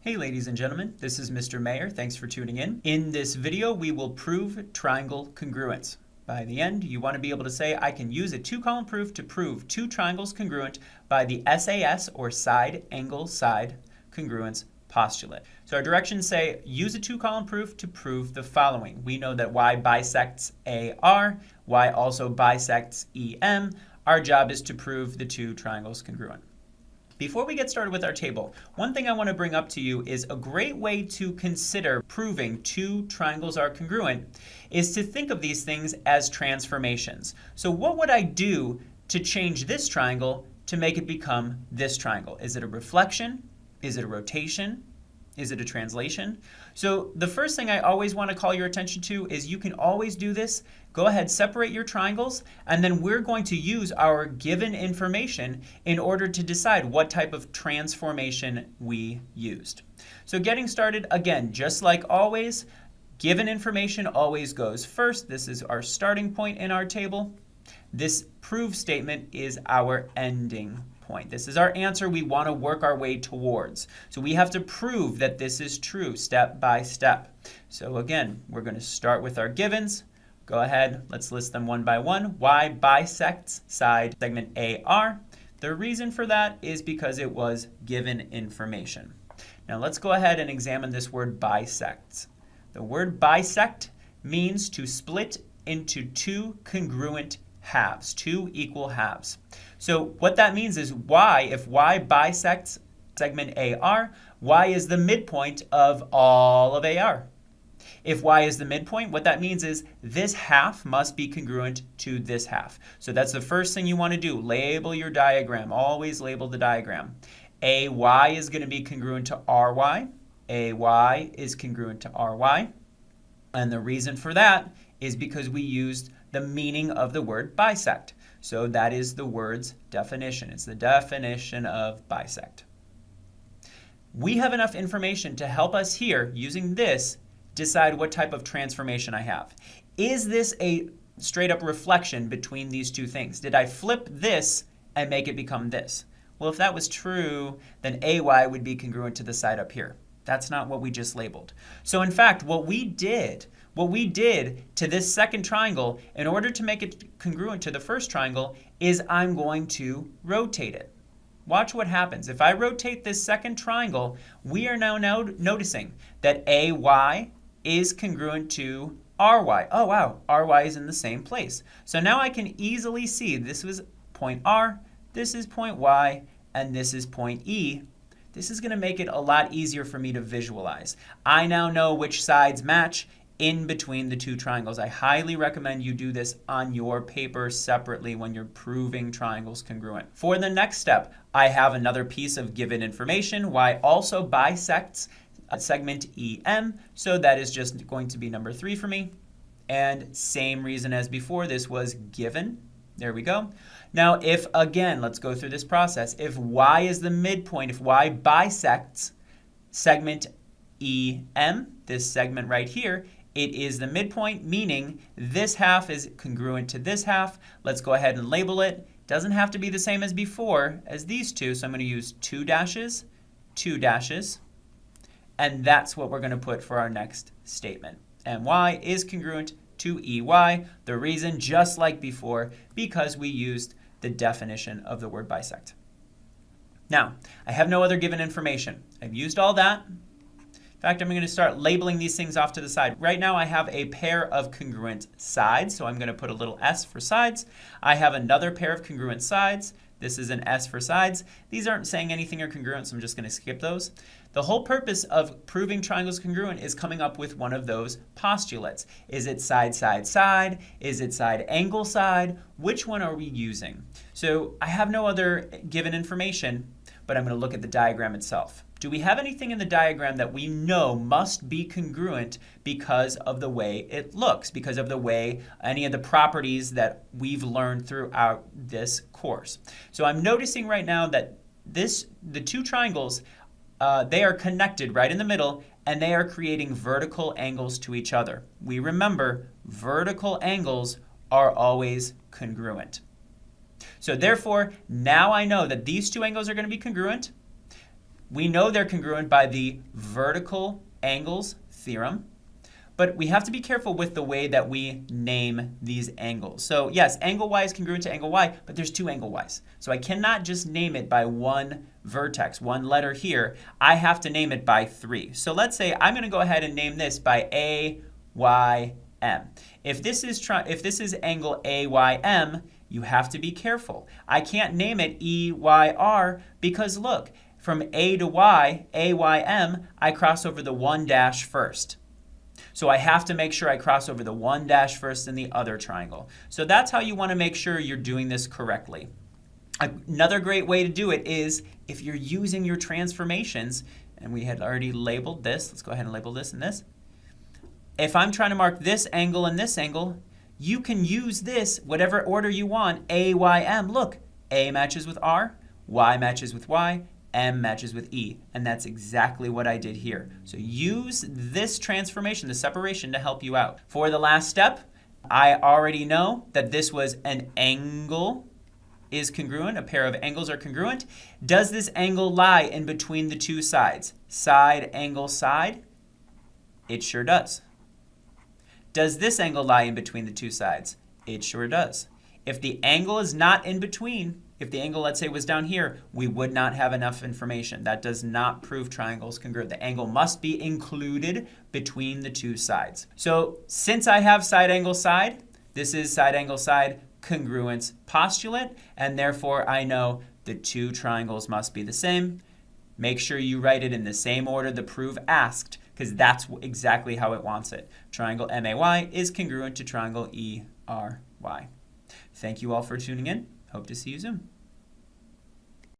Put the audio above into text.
Hey ladies and gentlemen, this is Mr. Mayer. Thanks for tuning in. In this video, we will prove triangle congruence. By the end, you want to be able to say, I can use a two-column proof to prove two triangles congruent by the SAS, or side angle side congruence postulate. So our directions say, use a two-column proof to prove the following. We know that Y bisects AR, Y also bisects EM. Our job is to prove the two triangles congruent. Before we get started with our table, one thing I want to bring up to you is a great way to consider proving two triangles are congruent is to think of these things as transformations. So what would I do to change this triangle to make it become this triangle? Is it a reflection? Is it a rotation? Is it a translation? So the first thing I always want to call your attention to is you can always do this. Go ahead, separate your triangles, and then we're going to use our given information in order to decide what type of transformation we used. So getting started, again, just like always, given information always goes first. This is our starting point in our table. This prove statement is our ending point. This is our answer we want to work our way towards. So we have to prove that this is true step by step. So again, we're going to start with our givens. Go ahead, let's list them one by one. Y bisects side segment AR. The reason for that is because it was given information. Now let's go ahead and examine this word bisects. The word bisect means to split into two congruent halves, two equal halves. So what that means is Y, if Y bisects segment AR, Y is the midpoint of all of AR. If Y is the midpoint, what that means is this half must be congruent to this half. So that's the first thing you want to do. Label your diagram. Always label the diagram. AY is going to be congruent to RY. AY is congruent to RY. And the reason for that is because we used the meaning of the word bisect. So that is the word's definition. It's the definition of bisect. We have enough information to help us here, using this, decide what type of transformation I have. Is this a straight up reflection between these two things? Did I flip this and make it become this? Well, if that was true, then AY would be congruent to the side up here. That's not what we just labeled. So in fact, what we did to this second triangle, in order to make it congruent to the first triangle, is I'm going to rotate it. Watch what happens. If I rotate this second triangle, we are now noticing that AY is congruent to RY. Oh wow, RY is in the same place. So now I can easily see this was point R, this is point Y, and this is point E. This is going to make it a lot easier for me to visualize. I now know which sides match in between the two triangles. I highly recommend you do this on your paper separately when you're proving triangles congruent. For the next step, I have another piece of given information. Y also bisects segment EM, so that is just going to be number 3 for me. And same reason as before, this was given. There we go. Now if, again, let's go through this process. If Y is the midpoint, if Y bisects segment EM, this segment right here, it is the midpoint, meaning this half is congruent to this half. Let's go ahead and label it. Doesn't have to be the same as before, as these two, so I'm going to use 2 dashes, 2 dashes, and that's what we're going to put for our next statement. And Y is congruent to EY. The reason, just like before, because we used the definition of the word bisect. Now, I have no other given information. I've used all that. In fact, I'm going to start labeling these things off to the side. Right now, I have a pair of congruent sides, so I'm going to put a little S for sides. I have another pair of congruent sides. This is an S for sides. These aren't saying anything are congruent, so I'm just going to skip those. The whole purpose of proving triangles congruent is coming up with one of those postulates. Is it side, side, side? Is it side, angle, side? Which one are we using? So I have no other given information, but I'm going to look at the diagram itself. Do we have anything in the diagram that we know must be congruent because of the way it looks, because of the way any of the properties that we've learned throughout this course? So I'm noticing right now that the two triangles, they are connected right in the middle, and they are creating vertical angles to each other. We remember vertical angles are always congruent. So therefore, now I know that these two angles are going to be congruent. We know they're congruent by the vertical angles theorem, but we have to be careful with the way that we name these angles. So yes, angle y is congruent to angle y, but there's two angle y's. So I cannot just name it by one vertex, one letter here. I have to name it by three. So let's say I'm going to go ahead and name this by A, Y, M. If this is angle AYM, you have to be careful. I can't name it EYR because look, from A to Y, AYM, I cross over the one dash first. So I have to make sure I cross over the one dash first in the other triangle. So that's how you want to make sure you're doing this correctly. Another great way to do it is if you're using your transformations, and we had already labeled this. Let's go ahead and label this and this. If I'm trying to mark this angle and this angle, you can use this, whatever order you want, A, Y, M. Look, A matches with R, Y matches with Y, M matches with E, and that's exactly what I did here. So use this transformation, the separation, to help you out. For the last step, I already know that this was an angle is congruent, a pair of angles are congruent. Does this angle lie in between the two sides? Side, angle, side? It sure does. Does this angle lie in between the two sides? It sure does. If the angle is not in between, if the angle, let's say, was down here, we would not have enough information. That does not prove triangles congruent. The angle must be included between the two sides. So since I have side, angle, side, this is side, angle, side congruence postulate, and therefore I know the two triangles must be the same. Make sure you write it in the same order the proof asked, because that's exactly how it wants it. Triangle MAY is congruent to triangle ERY. Thank you all for tuning in. Hope to see you soon.